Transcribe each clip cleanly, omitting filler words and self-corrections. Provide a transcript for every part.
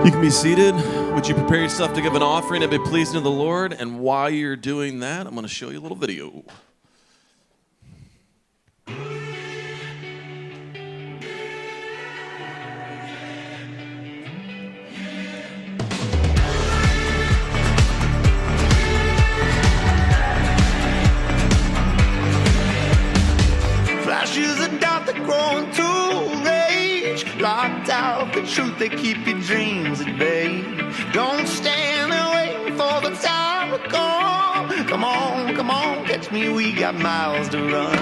You can be seated. Would you prepare yourself to give an offering and be pleasing to the Lord? And while you're doing that, I'm going to show you a little video. Flashes of doubt that grow into rage. Locked out the truth that keep your dreams at bay. Don't stand and wait for the time to come. Come on, catch me, we got miles to run.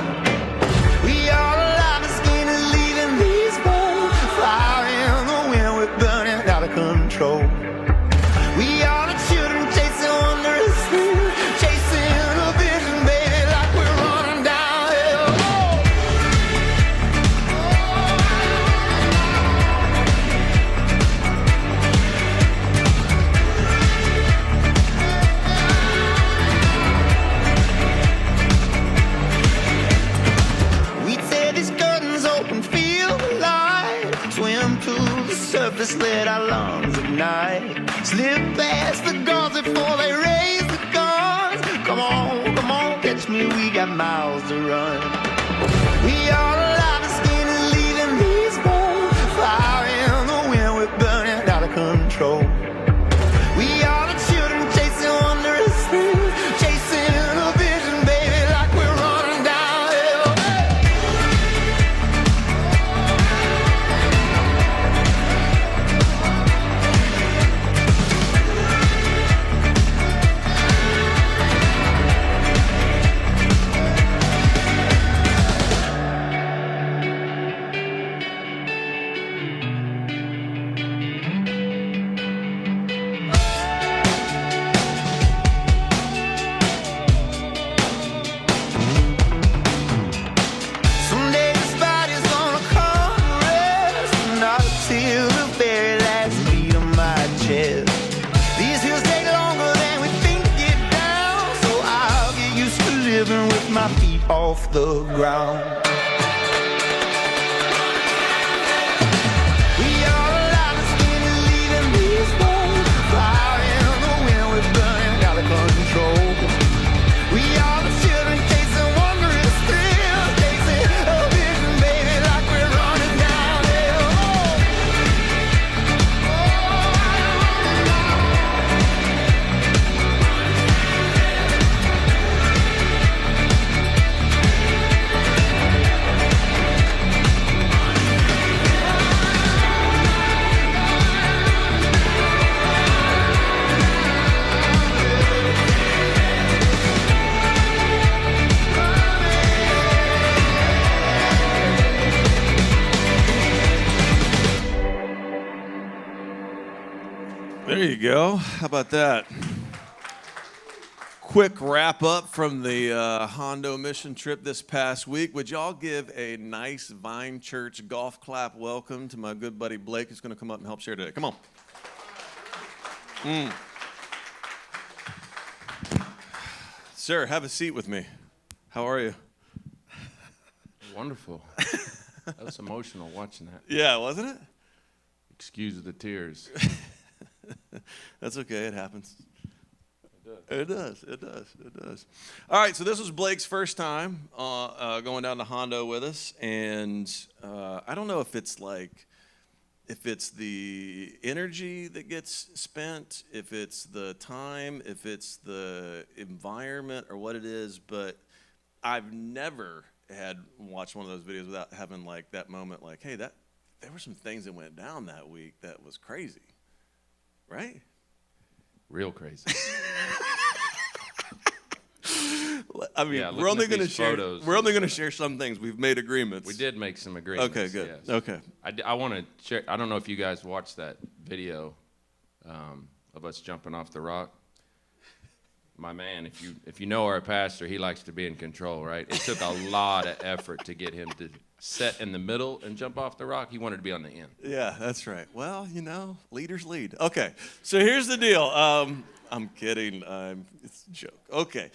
We are alive and skin is leaving these bones. Fire in the wind, we're burning out of control. We are the children chasing wondrous things. Chasing a vision, baby, like we're running downhill. We tear these curtains open, feel the light. Swim to the surface, let our lungs ignite. Slip past the guards before they raise the guns. Come on, catch me, we got miles to run. We are alive and skin is leaving these bones. Fire in the wind, we're burning out of control. We are the children chasing wondrous things. Chasing a vision, baby, like we're running downhill. Someday this body's gonna come to rest. Not till the very last beat of my chest. These hills take longer than we think to get down. So I'll get used to living with my feet off the ground. We are alive and skin is leaving these bones. Fire in the wind, we're burning out of control. We are the children chasing wondrous thrills. Chasing a vision, baby, like we're running downhill. There you go. How about that? Quick wrap up from the Hondo mission trip this past week. Would y'all give a nice Vine Church golf clap welcome to my good buddy Blake, who's going to come up and help share today? Come on. Sir, have a seat with me. How are you? Wonderful. That was emotional watching that. Yeah, wasn't it? Excuse the tears. That's okay. It happens. It does. All right, so this was Blake's first time going down to Hondo with us, and I don't know if it's the energy that gets spent, if it's the time, if it's the environment, or what it is, but I've never had watched one of those videos without having like that moment, like, hey, there were some things that went down that week that was crazy, right? Real crazy. I mean, Yeah, we're only looking going at to share. these photos, We're only going to share some things. We've made agreements. We did make some agreements. Okay, good. Yes. Okay. I want to share. I don't know if you guys watched that video of us jumping off the rock. My man, if you know our pastor, he likes to be in control, right? It took a lot of effort to get him to set in the middle and jump off the rock. He wanted to be on the end. Yeah, that's right. Well, leaders lead. Okay, so here's the deal. I'm kidding. It's a joke. Okay,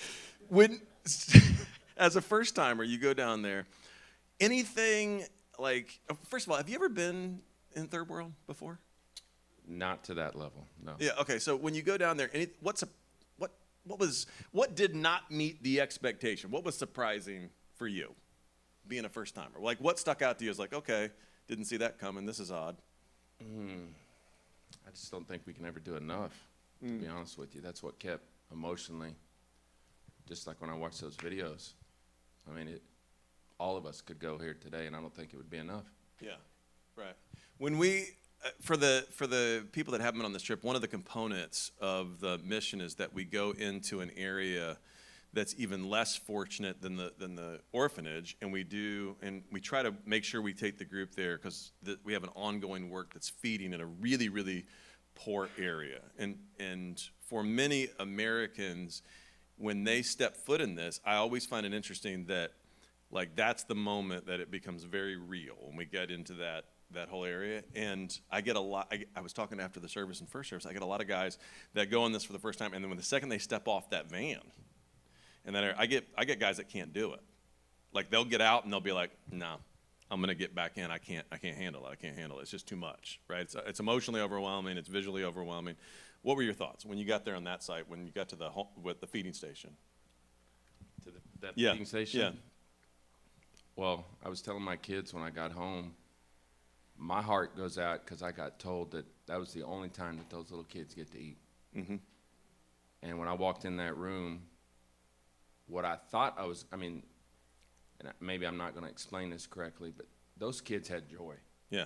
when as a first timer, you go down there. Anything like? First of all, have you ever been in Third World before? Not to that level, no. Yeah. Okay. So when you go down there, what did not meet the expectation? What was surprising for you, being a first timer? Like, what stuck out to you as like, okay, didn't see that coming. This is odd. I just don't think we can ever do enough, to be honest with you. That's what kept emotionally, just like when I watched those videos. I mean, all of us could go here today, and I don't think it would be enough. Yeah. Right. When we for the people that haven't been on this trip, one of the components of the mission is that we go into an area that's even less fortunate than the orphanage, and we try to make sure we take the group there because we have an ongoing work that's feeding in a really, really poor area. And for many Americans, when they step foot in this, I always find it interesting that like that's the moment that it becomes very real when we get into that whole area. And I get a lot, I was talking after the service and first service, I get a lot of guys that go on this for the first time, and then when the second they step off that van, and then I get guys that can't do it. Like they'll get out and they'll be like, no, I'm gonna get back in. I can't handle it. It's just too much, right? It's emotionally overwhelming. It's visually overwhelming. What were your thoughts when you got there on that site? When you got to the feeding station? That Yeah. feeding station? Yeah. Well, I was telling my kids when I got home, my heart goes out because I got told that was the only time that those little kids get to eat. Mm-hmm. And when I walked in that room, what I thought and maybe I'm not going to explain this correctly, but those kids had joy. Yeah.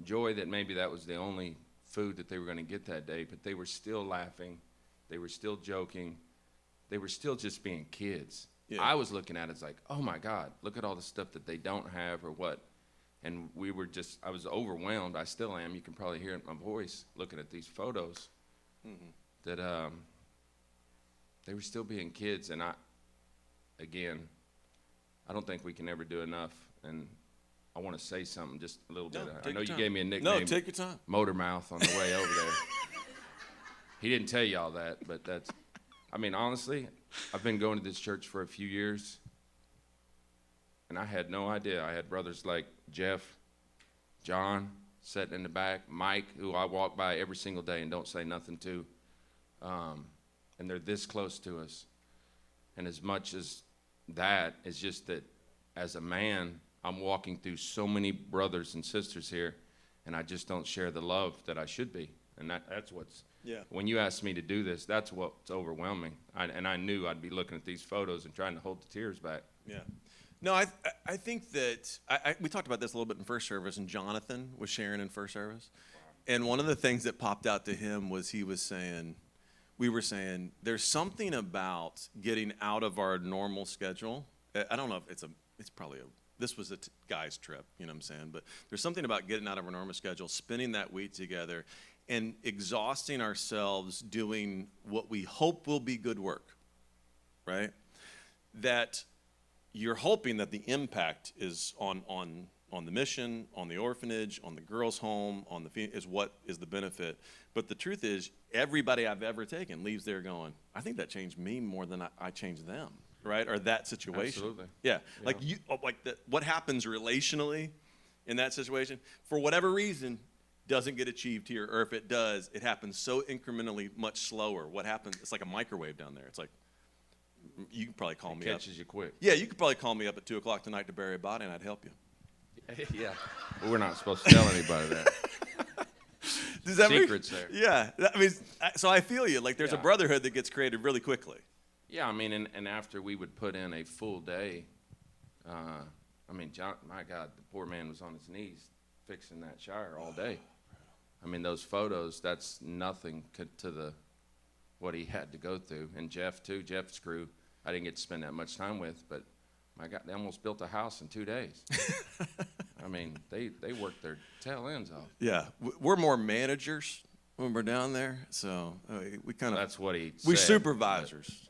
Joy that maybe that was the only food that they were going to get that day, but they were still laughing. They were still joking. They were still just being kids. Yeah. I was looking at it as like, oh my God, look at all the stuff that they don't have or what. And I was overwhelmed. I still am. You can probably hear it in my voice looking at these photos that they were still being kids. And I don't think we can ever do enough. And I want to say something just a little bit. I know you gave me a nickname. No, take your time. Motor Mouth on the way over there. He didn't tell you all that, but honestly, I've been going to this church for a few years, and I had no idea. I had brothers like Jeff, John, sitting in the back, Mike, who I walk by every single day and don't say nothing to, and they're this close to us. And as much as that is just that, as a man, I'm walking through so many brothers and sisters here, and I just don't share the love that I should be. And that's what's, when you asked me to do this, that's what's overwhelming. And I knew I'd be looking at these photos and trying to hold the tears back. Yeah. No, I think that, we talked about this a little bit in first service, and Jonathan was sharing in first service. And one of the things that popped out to him was we were saying, there's something about getting out of our normal schedule. I don't know if this was a guy's trip, you know what I'm saying? But there's something about getting out of our normal schedule, spending that week together, and exhausting ourselves doing what we hope will be good work, right? That you're hoping that the impact is on the mission, on the orphanage, on the girls' home, is what is the benefit. But the truth is, everybody I've ever taken leaves there going, I think that changed me more than I changed them, right? Or that situation. Absolutely. Yeah. What happens relationally in that situation, for whatever reason, doesn't get achieved here, or if it does, it happens so incrementally much slower. What happens? It's like a microwave down there. It's like, you can probably call me up. Catches you quick. Yeah, you could probably call me up at 2 o'clock tonight to bury a body, and I'd help you. Yeah. Well, we're not supposed to tell anybody that. Does that Secrets there. Yeah. So I feel you. Like there's a brotherhood that gets created really quickly. Yeah, and after we would put in a full day, John, my God, the poor man was on his knees fixing that shower all day. Those photos, that's nothing to what he had to go through. And Jeff, too, Jeff's crew, I didn't get to spend that much time with, but my God, they almost built a house in 2 days. They worked their tail ends off. Yeah, we're more managers when we're down there, so we kind of. That's what he said. We supervisors.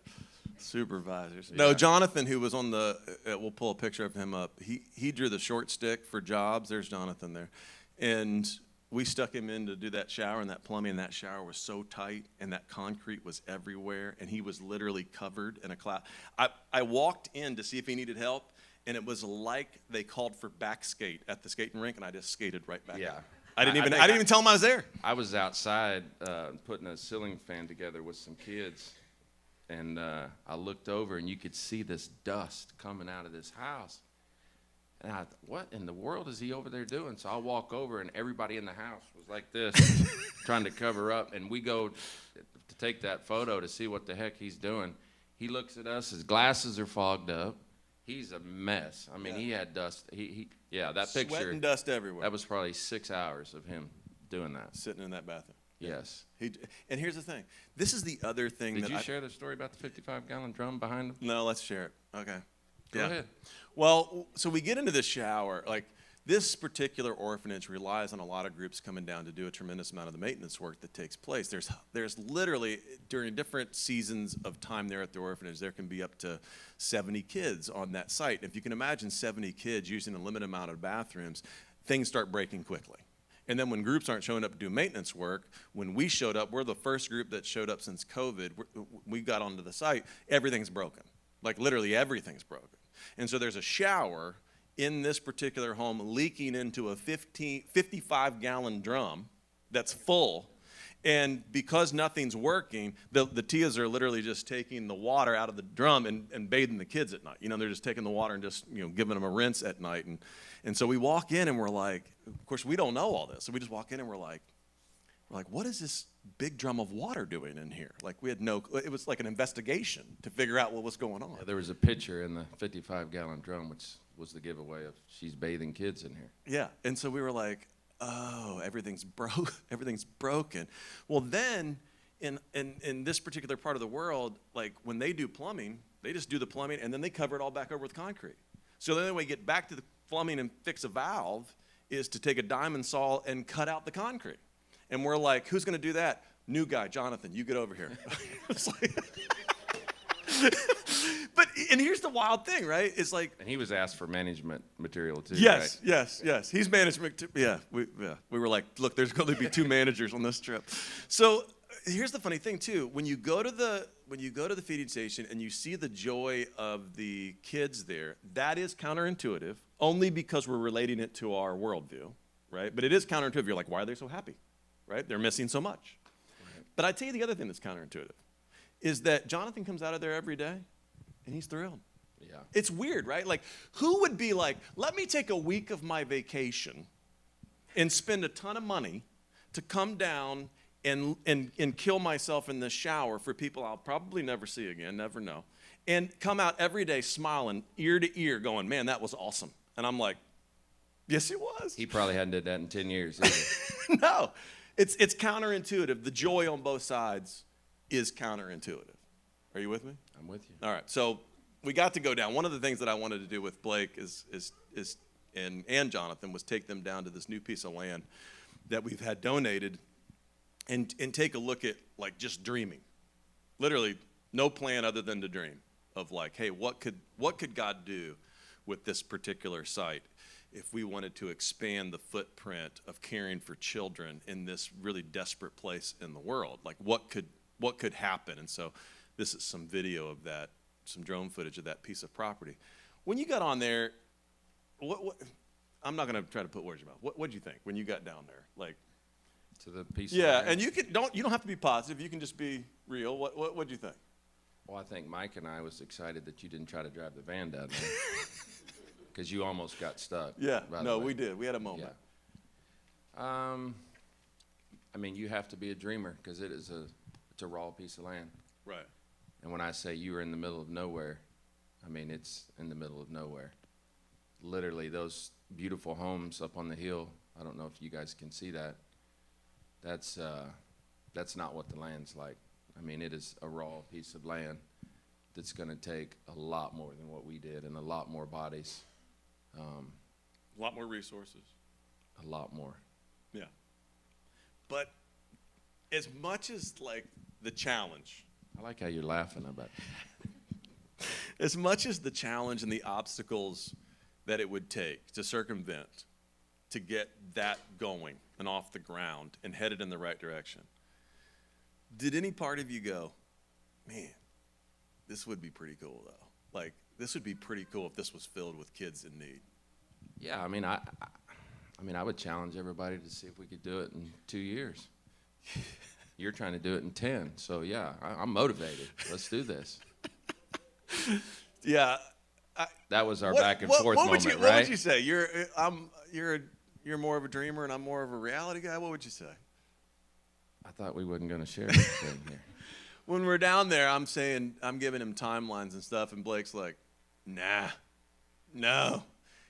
Supervisors. Yeah. No, Jonathan, who was on we'll pull a picture of him up. He drew the short stick for jobs. There's Jonathan there. And we stuck him in to do that shower and that plumbing, and that shower was so tight, and that concrete was everywhere, and he was literally covered in a cloud. I walked in to see if he needed help, and it was like they called for back skate at the skating rink, and I just skated right back out. I didn't think even tell him I was there. I was outside putting a ceiling fan together with some kids, and I looked over, and you could see this dust coming out of this house. And I thought, what in the world is he over there doing? So I walk over, and everybody in the house was like this, trying to cover up. And we go to take that photo to see what the heck he's doing. He looks at us. His glasses are fogged up. He's a mess. I mean, he had dust. That picture. Sweat and dust everywhere. That was probably 6 hours of him doing that. Sitting in that bathroom. Yes. And here's the thing. This is the other thing Did that you share the story about the 55-gallon drum behind him? No, let's share it. Okay. Go ahead. Well, so we get into the shower. Like, this particular orphanage relies on a lot of groups coming down to do a tremendous amount of the maintenance work that takes place. There's literally, during different seasons of time there at the orphanage, there can be up to 70 kids on that site. If you can imagine 70 kids using a limited amount of bathrooms, things start breaking quickly. And then when groups aren't showing up to do maintenance work, when we showed up, we're the first group that showed up since COVID. We got onto the site, everything's broken. Like, literally everything's broken. And so there's a shower in this particular home leaking into a 55-gallon drum that's full. And because nothing's working, the tias are literally just taking the water out of the drum and bathing the kids at night. You know, they're just taking the water and just, giving them a rinse at night. And so we walk in and we're like, of course, we don't know all this. So we just walk in and we're like, what is this big drum of water doing in here? Like, it was like an investigation to figure out what was going on. Yeah, there was a picture in the 55-gallon drum, which was the giveaway of she's bathing kids in here. Yeah, and so we were like, oh, everything's broken. Well, then in this particular part of the world, like, when they do plumbing, they just do the plumbing and then they cover it all back over with concrete. So the only way to get back to the plumbing and fix a valve is to take a diamond saw and cut out the concrete. And we're like, who's going to do that? New guy, Jonathan, you get over here. It's like, and here's the wild thing, right? It's like, and he was asked for management material too. yes, right? yes. He's management too. Yeah, we were like, look, there's going to be 2 managers on this trip. So here's the funny thing too. When you go to the feeding station and you see the joy of the kids there, that is counterintuitive, only because we're relating it to our worldview, right? But it is counterintuitive. You're like, why are they so happy? Right? They're missing so much. Right. But I tell you the other thing that's counterintuitive is that Jonathan comes out of there every day and he's thrilled. Yeah. It's weird, right? Like, who would be like, let me take a week of my vacation and spend a ton of money to come down and kill myself in the shower for people I'll probably never see again, never know, and come out every day smiling ear to ear going, man, that was awesome. And I'm like, yes, it was. He probably hadn't did that in 10 years either. No. It's counterintuitive. The joy on both sides is counterintuitive. Are you with me? I'm with you. All right. So we got to go down. One of the things that I wanted to do with Blake and Jonathan was take them down to this new piece of land that we've had donated and take a look at, like, just dreaming. Literally no plan other than to dream of, like, hey, what could God do with this particular site if we wanted to expand the footprint of caring for children in this really desperate place in the world? Like, what could happen? And so this is some video of that, some drone footage of that piece of property. When you got on there, what I'm not going to try to put words in your mouth. What did you think when you got down there? Like, to the piece. yeah, of and you don't have to be positive. You can just be real. What did you think? Well, I think Mike and I was excited that you didn't try to drive the van down there. Because you almost got stuck. Yeah, no, we did. We had a moment. Yeah. I mean, you have to be a dreamer because it's a raw piece of land. Right. And when I say you were in the middle of nowhere, I mean it's in the middle of nowhere. Literally, those beautiful homes up on the hill. I don't know if you guys can see that. That's not what the land's like. I mean, it is a raw piece of land that's going to take a lot more than what we did and a lot more bodies. A lot more resources. A lot more. Yeah. But as much as, like, the challenge, I like how you're laughing about it. As much as the challenge and the obstacles that it would take to circumvent, to get that going and off the ground and headed in the right direction, did any part of you go, man, this would be pretty cool, though? Like, this would be pretty cool if this was filled with kids in need. Yeah, I mean, mean, I would challenge everybody to see if we could do it in 2 years. You're trying to do it in 10. So, yeah, I'm motivated. Let's do this. Yeah. That was our back and forth moment, right? What would you say? You're more of a dreamer and I'm more of a reality guy. What would you say? I thought we wasn't going to share anything here. When we're down there, I'm giving him timelines and stuff, and Blake's like, nah, no.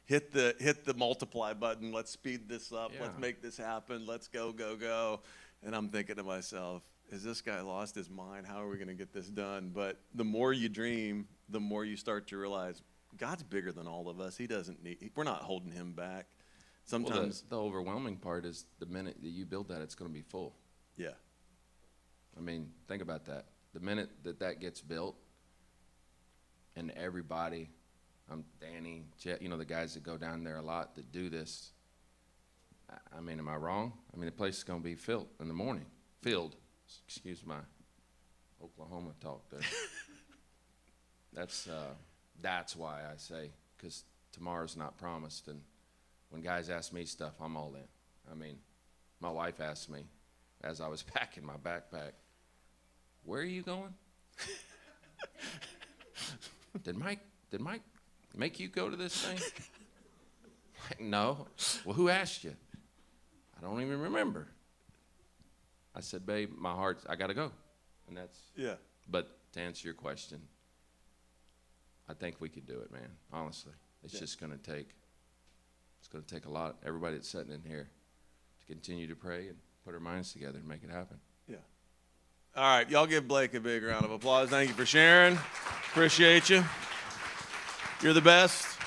Hit the multiply button. Let's speed this up. Yeah. Let's make this happen. Let's go, go, go. And I'm thinking to myself, has this guy lost his mind? How are we going to get this done? But the more you dream, the more you start to realize God's bigger than all of us. He doesn't need, we're not holding him back. Sometimes. Well, the overwhelming part is the minute that you build that, it's going to be full. Yeah. I mean, think about that. The minute that gets built, and everybody, Danny, Jet, the guys that go down there a lot that do this. I mean, am I wrong? I mean, the place is going to be filled in the morning. Filled. Excuse my Oklahoma talk there. That's why I say, because tomorrow's not promised. And when guys ask me stuff, I'm all in. I mean, my wife asked me as I was packing my backpack, where are you going? Did Mike make you go to this thing? Like, no. Well, who asked you? I don't even remember. I said, babe, I got to go. And that's, Yeah. but to answer your question, I think we could do it, man. Honestly, it's just going to take a lot. Everybody that's sitting in here to continue to pray and put our minds together and make it happen. Yeah. All right. Y'all give Blake a big round of applause. Thank you for sharing. Appreciate you. You're the best.